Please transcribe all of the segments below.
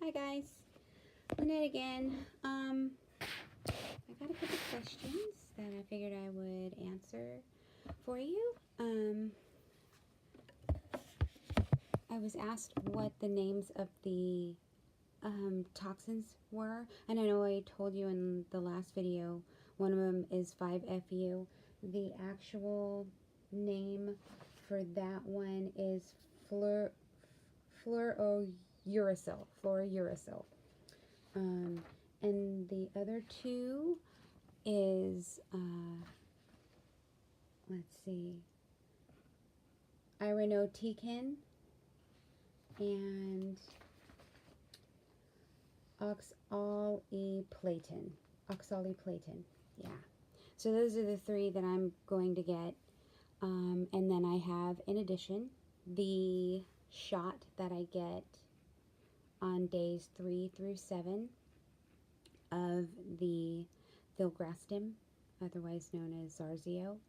Hi guys, Lynette again. I got a couple questions that I figured I would answer for you. I was asked what the names of the toxins were, and I know I told you in the last video, one of them is 5-FU. The actual name for that one is fluorouracil. And the other two is, let's see, irinotecan and oxaliplatin. Yeah. So those are the three that I'm going to get. And then I have, in addition, the shot that I get on days 3 through 7 of the filgrastim, otherwise known as Zarzio.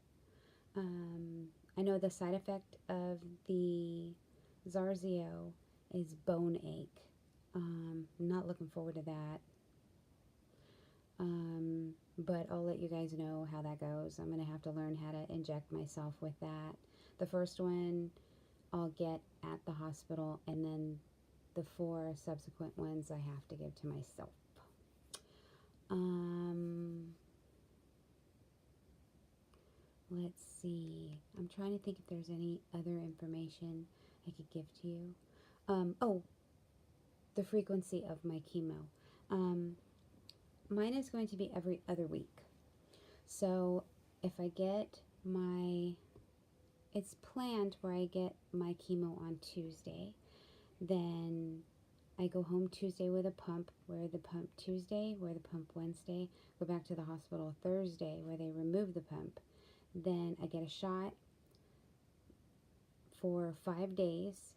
I know the side effect of the Zarzio is bone ache. I'm not looking forward to that. But I'll let you guys know how that goes. I'm going to have to learn how to inject myself with that. The first one I'll get at the hospital, and then the 4 subsequent ones I have to give to myself. Let's see. I'm trying to think if there's any other information I could give to you. Oh, the frequency of my chemo. Mine is going to be every other week. So if I get it's planned where I get my chemo on Tuesday, then I go home Tuesday with a pump, wear the pump Tuesday, wear the pump Wednesday, go back to the hospital Thursday where they remove the pump. Then I get a shot for 5 days,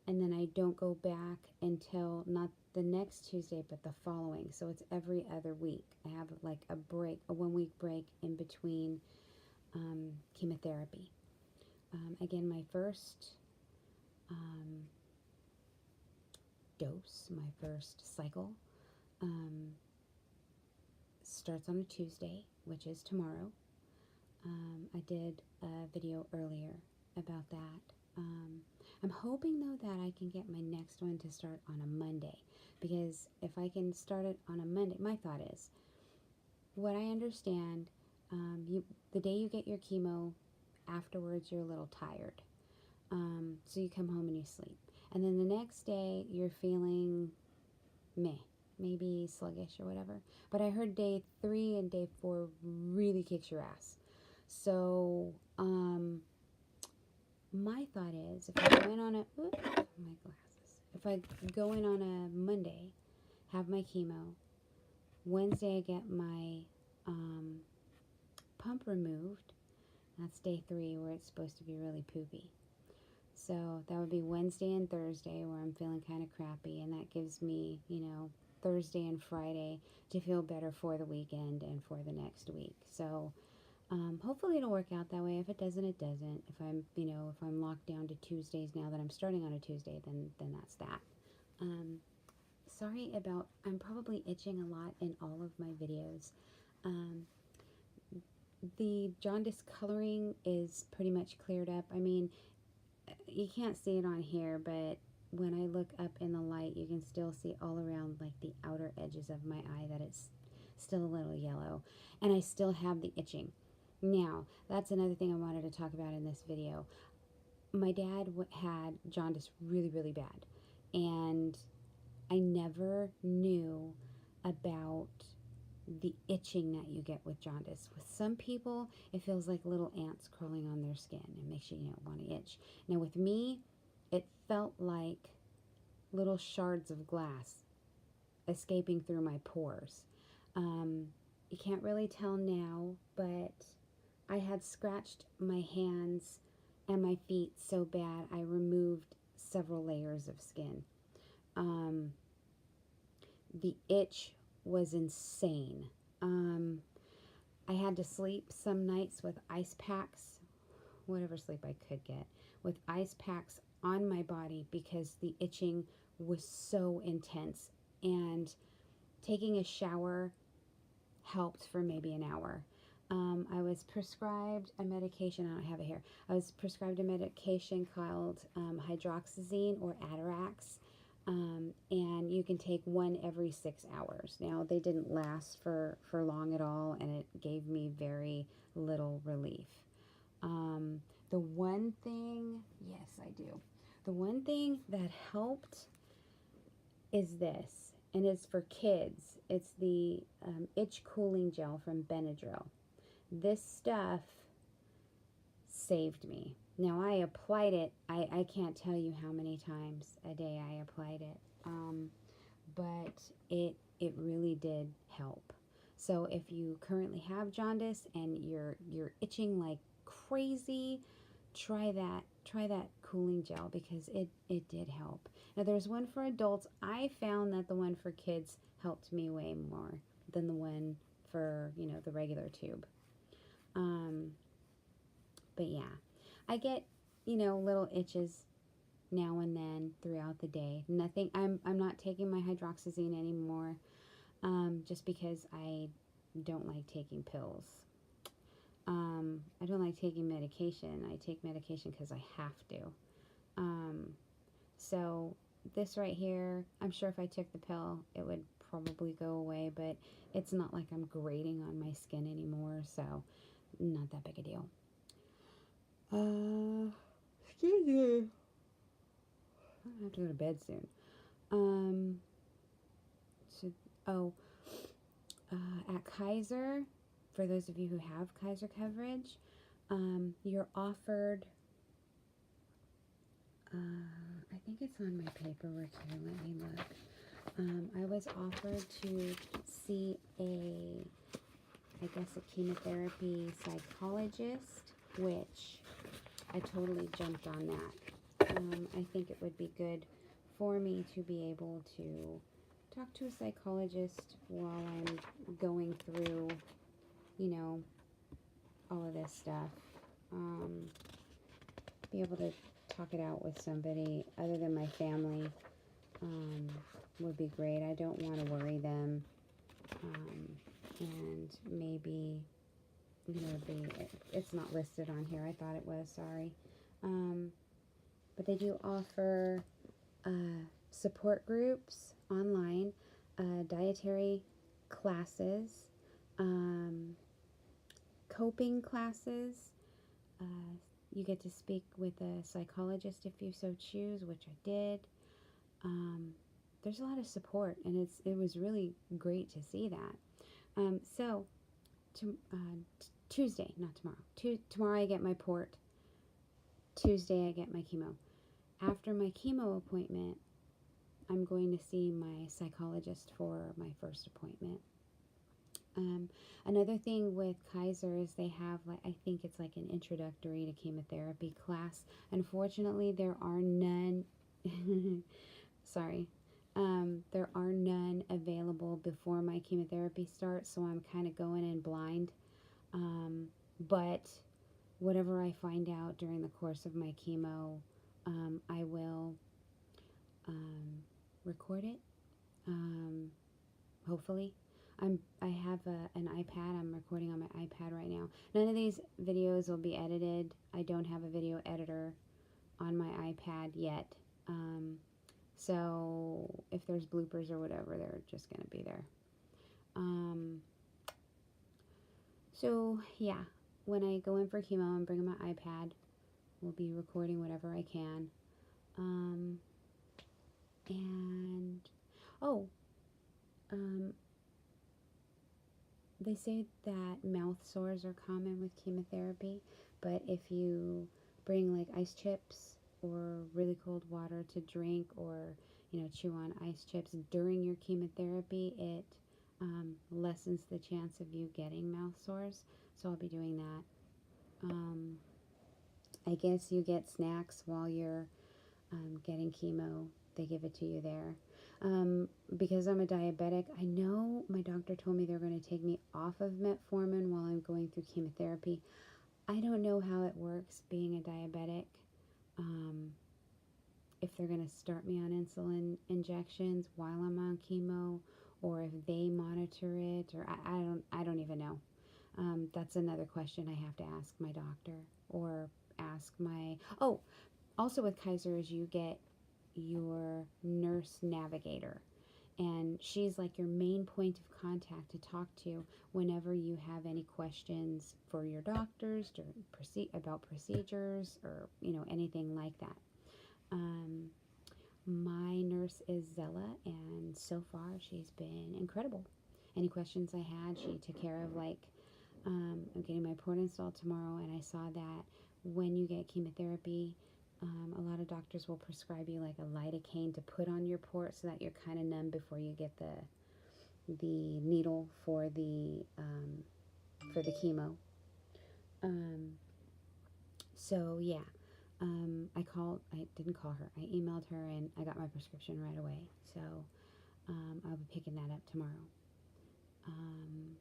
and then I don't go back until not the next Tuesday, but the following. So it's every other week. I have like a break, a 1-week break in between chemotherapy. Again, my first dose, my first cycle, starts on a Tuesday, which is tomorrow. I did a video earlier about that. I'm hoping though that I can get my next one to start on a Monday, because if I can start it on a Monday, my thought is, what I understand, the day you get your chemo, afterwards you're a little tired. So you come home and you sleep. And then the next day you're feeling meh, maybe sluggish or whatever. But I heard day 3 and day 4 really kicks your ass. So, my thought is, if I go in on if I go in on a Monday, have my chemo, Wednesday I get my pump removed, that's day 3 where it's supposed to be really poopy. So that would be Wednesday and Thursday where I'm feeling kind of crappy, and that gives me, Thursday and Friday to feel better for the weekend and for the next week. So hopefully it'll work out that way. If it doesn't, it doesn't. If I'm, if I'm locked down to Tuesdays now that I'm starting on a Tuesday, then that's that. Sorry about, I'm probably itching a lot in all of my videos. The jaundice coloring is pretty much cleared up. I mean, you can't see it on here, but when I look up in the light, you can still see all around like the outer edges of my eye that it's still a little yellow, and I still have the itching. Now, that's another thing I wanted to talk about in this video. My dad had jaundice really, really bad, and I never knew about the itching that you get with jaundice. With some people, it feels like little ants crawling on their skin and makes you, want to itch. Now with me, it felt like little shards of glass escaping through my pores. You can't really tell now, but I had scratched my hands and my feet so bad I removed several layers of skin. The itch was insane. I had to sleep some nights with ice packs, whatever sleep I could get, with ice packs on my body because the itching was so intense, and taking a shower helped for maybe an hour. I was prescribed a medication, I don't have it here. I was prescribed a medication called hydroxyzine or Atarax, and you can take one every 6 hours. Now, they didn't last for long at all, and it gave me very little relief. The one thing, yes, I do. The one thing that helped is this, and it's for kids. It's the itch cooling gel from Benadryl. This stuff saved me. Now, I applied it, I can't tell you how many times a day I applied it, but it really did help. So if you currently have jaundice and you're itching like crazy, try that cooling gel, because it did help. Now, there's one for adults. I found that the one for kids helped me way more than the one for, the regular tube. But yeah, I get, little itches now and then throughout the day. Nothing, I'm not taking my hydroxyzine anymore, just because I don't like taking pills. I don't like taking medication. I take medication because I have to. So this right here, I'm sure if I took the pill, it would probably go away, but it's not like I'm grating on my skin anymore, so not that big a deal. Excuse me. I have to go to bed soon. At Kaiser, for those of you who have Kaiser coverage, you're offered, I think it's on my paperwork here, let me look. I was offered to see I guess a chemotherapy psychologist, which I totally jumped on that. I think it would be good for me to be able to talk to a psychologist while I'm going through, all of this stuff. Be able to talk it out with somebody other than my family would be great. I don't want to worry them. And maybe, it's not listed on here. I thought it was, sorry. But they do offer support groups online, dietary classes, coping classes. You get to speak with a psychologist if you so choose, which I did. There's a lot of support, and it was really great to see that. So Tuesday, not tomorrow. Tomorrow I get my port. Tuesday I get my chemo. After my chemo appointment, I'm going to see my psychologist for my first appointment. Another thing with Kaiser is they have, I think it's like an introductory to chemotherapy class. Unfortunately, there are none. Sorry. There are none available before my chemotherapy starts, so I'm kind of going in blind. But whatever I find out during the course of my chemo, I will record it. Hopefully. I have an iPad. I'm recording on my iPad right now. None of these videos will be edited. I don't have a video editor on my iPad yet. So if there's bloopers or whatever, they're just going to be there. So yeah, when I go in for chemo and bring my iPad, we'll be recording whatever I can. They say that mouth sores are common with chemotherapy, but if you bring like ice chips or really cold water to drink, or chew on ice chips during your chemotherapy, it lessens the chance of you getting mouth sores. So I'll be doing that. I guess you get snacks while you're getting chemo. They give it to you there. Because I'm a diabetic, I know my doctor told me they're going to take me off of metformin while I'm going through chemotherapy. I don't know how it works being a diabetic. if they're going to start me on insulin injections while I'm on chemo, or if they monitor it, or I don't even know. That's another question I have to ask my doctor, or ask my, oh, also with Kaiser is you get your nurse navigator, and she's like your main point of contact to talk to whenever you have any questions for your doctors about procedures, or anything like that. um, my nurse is Zella, and so far she's been incredible. Any questions I had, she took care of. Like, I'm getting my port installed tomorrow, and I saw that when you get chemotherapy, a lot of doctors will prescribe you like a lidocaine to put on your port so that you're kind of numb before you get the needle for the chemo. Um, so yeah, I didn't call her. I emailed her and I got my prescription right away. So I'll be picking that up tomorrow. Um,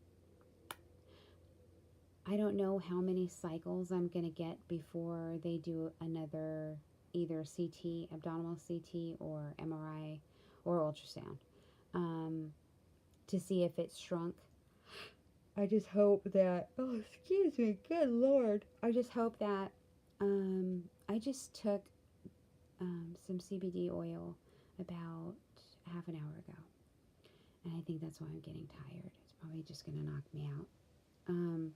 I don't know how many cycles I'm going to get before they do another either CT, abdominal CT, or MRI or ultrasound, um, to see if it's shrunk. I just hope that, oh, excuse me, good Lord. I just hope that, I just took some CBD oil about half an hour ago. And I think that's why I'm getting tired. It's probably just going to knock me out. Um,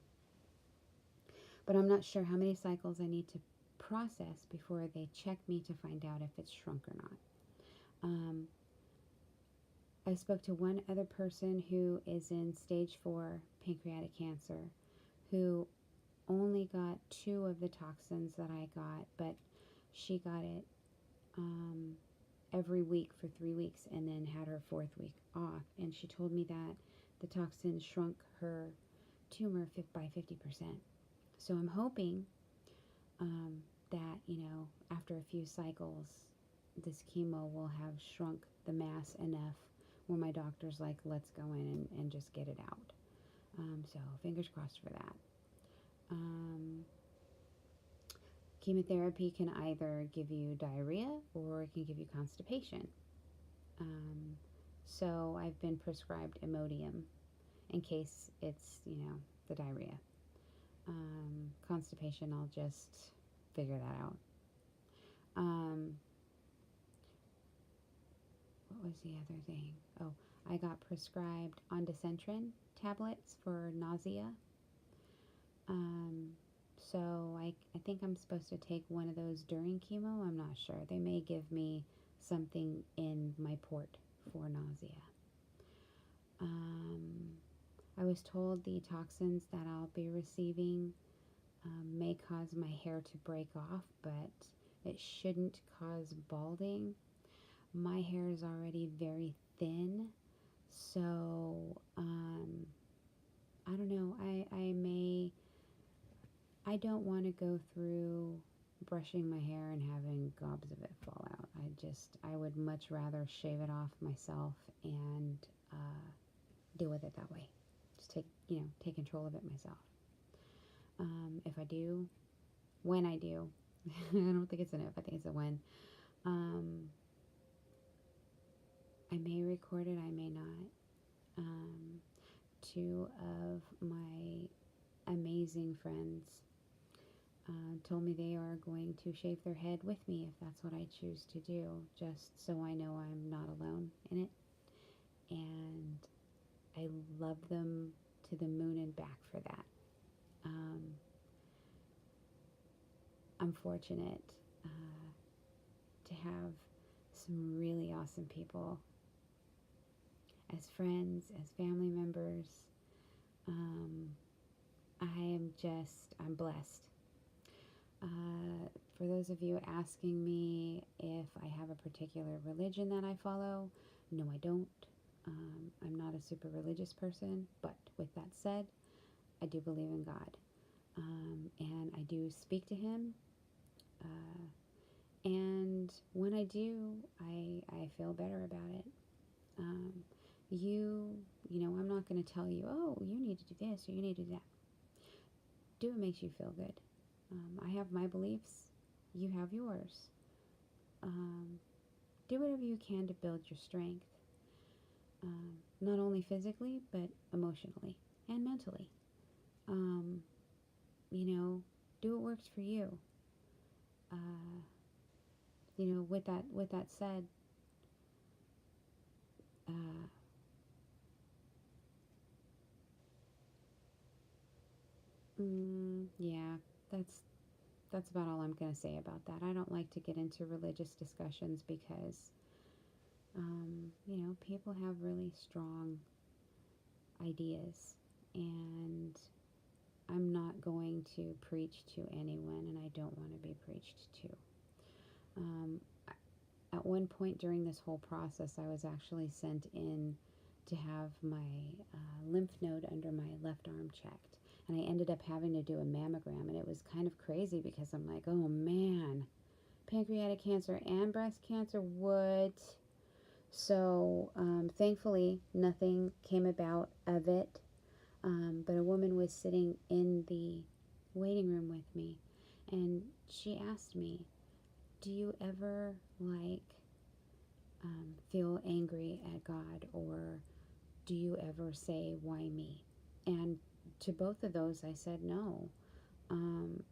but I'm not sure how many cycles I need to process before they check me to find out if it's shrunk or not. I spoke to one other person who is in stage 4 pancreatic cancer, who only got 2 of the toxins that I got, but she got it every week for 3 weeks and then had her 4th week off. And she told me that the toxin shrunk her tumor by 50%. So I'm hoping that, after a few cycles, this chemo will have shrunk the mass enough where my doctor's like, let's go in and just get it out. So fingers crossed for that. Chemotherapy can either give you diarrhea or it can give you constipation. So I've been prescribed Imodium in case it's, the diarrhea. Constipation, I'll just figure that out. What was the other thing? Oh, I got prescribed ondansetron tablets for nausea. So I think I'm supposed to take one of those during chemo. I'm not sure. They may give me something in my port for nausea. I was told the toxins that I'll be receiving may cause my hair to break off, but it shouldn't cause balding. My hair is already very thin, so I don't know. I don't want to go through brushing my hair and having gobs of it fall out. I would much rather shave it off myself and deal with it that way. Just take control of it myself. If I do, when I do, I don't think it's an if, I think it's a when. I may record it, I may not. 2 of my amazing friends told me they are going to shave their head with me if that's what I choose to do, just so I know I'm not alone in it. And I love them to the moon and back for that. I'm fortunate to have some really awesome people as friends, as family members. I'm blessed. For those of you asking me if I have a particular religion that I follow, no, I don't. I'm not a super religious person, but with that said, I do believe in God. And I do speak to Him. And when I do, I feel better about it. I'm not going to tell you, oh, you need to do this or you need to do that. Do what makes you feel good. I have my beliefs. You have yours. do whatever you can to build your strength, not only physically, but emotionally and mentally. You know, do what works for you. You know, with that said, uh, yeah, that's about all I'm going to say about that. I don't like to get into religious discussions because, you know, people have really strong ideas, and I'm not going to preach to anyone, and I don't want to be preached to. Um, at one point during this whole process, I was actually sent in to have my lymph node under my left arm checked. And I ended up having to do a mammogram, and it was kind of crazy because I'm like, oh man, pancreatic cancer and breast cancer, what? So thankfully, nothing came about of it. But a woman was sitting in the waiting room with me, and she asked me, do you ever like feel angry at God, or do you ever say, why me? And to both of those, I said no.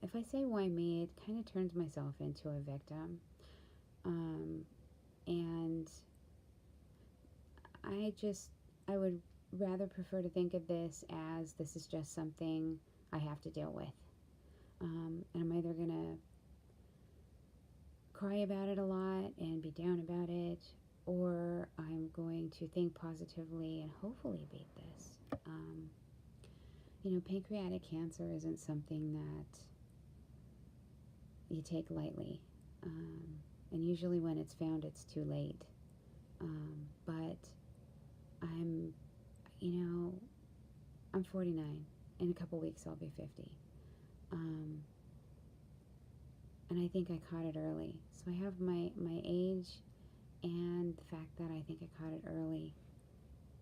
If I say why me, it kind of turns myself into a victim. And I would rather prefer to think of this as this is just something I have to deal with. And I'm either going to cry about it a lot and be down about it, or I'm going to think positively and hopefully beat this. You know, pancreatic cancer isn't something that you take lightly. And usually when it's found, it's too late. But I'm, you know, I'm 49. In a couple weeks, I'll be 50. And I think I caught it early. So I have my age and the fact that I think I caught it early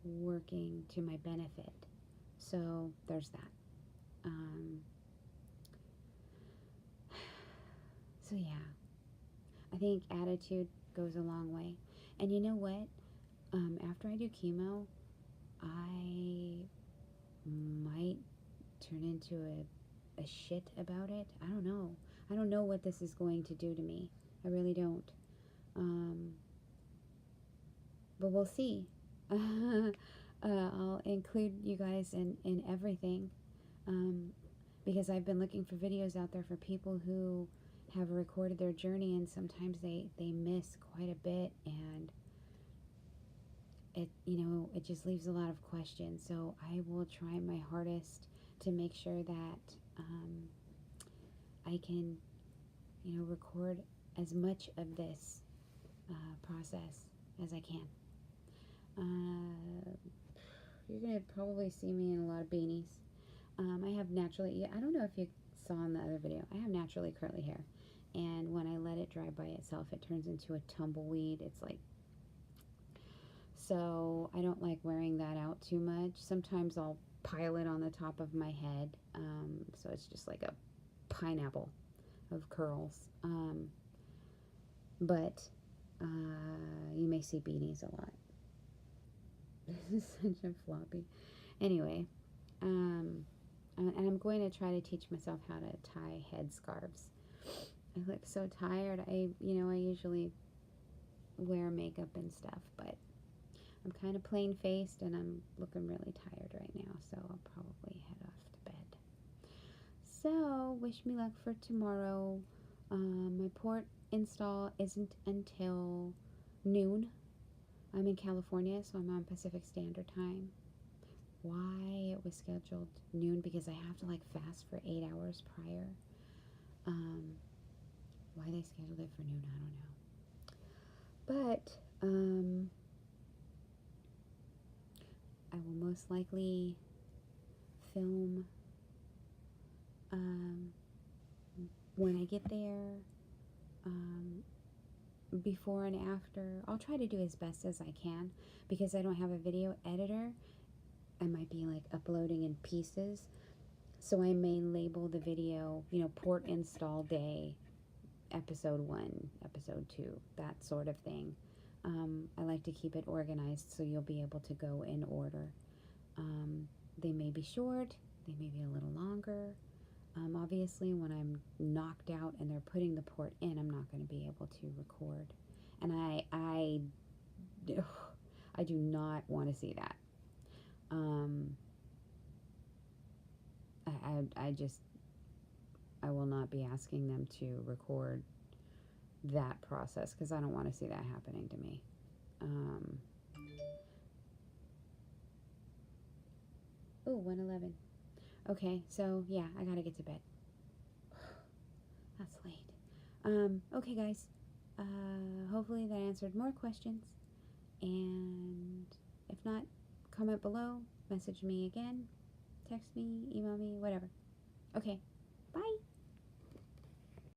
working to my benefit. So there's that. So yeah, I think attitude goes a long way. And you know what? After I do chemo, I might turn into a shit about it. I don't know. I don't know what this is going to do to me. I really don't. But we'll see. I'll include you guys in everything, because I've been looking for videos out there for people who have recorded their journey, and sometimes they miss quite a bit, and it just leaves a lot of questions. So I will try my hardest to make sure that I can record as much of this process as I can. You're going to probably see me in a lot of beanies. I have naturally, I don't know if you saw in the other video, I have naturally curly hair. And when I let it dry by itself, it turns into a tumbleweed. It's like, so I don't like wearing that out too much. Sometimes I'll pile it on the top of my head. So it's just like a pineapple of curls. But you may see beanies a lot. This is such a floppy. Anyway, and I'm going to try to teach myself how to tie head scarves. I look so tired. I usually wear makeup and stuff, but I'm kind of plain-faced and I'm looking really tired right now, so I'll probably head off to bed. So, wish me luck for tomorrow. My port install isn't until noon. I'm in California, so I'm on Pacific Standard Time. Why it was scheduled noon? Because I have to like fast for 8 hours prior. Why they scheduled it for noon, I don't know. But I will most likely film when I get there, before and after. I'll try to do as best as I can, because I don't have a video editor. I might be like uploading in pieces, so I may label the video, port install day episode 1, episode 2, that sort of thing. I like to keep it organized so you'll be able to go in order. They may be short, they may be a little longer. Obviously, when I'm knocked out and they're putting the port in, I'm not going to be able to record. And I do not want to see that. I will not be asking them to record that process because I don't want to see that happening to me. Oh, 1:11. Okay, so yeah, I gotta get to bed. That's late. Okay, guys. Hopefully that answered more questions. And if not, comment below, message me again, text me, email me, whatever. Okay, bye.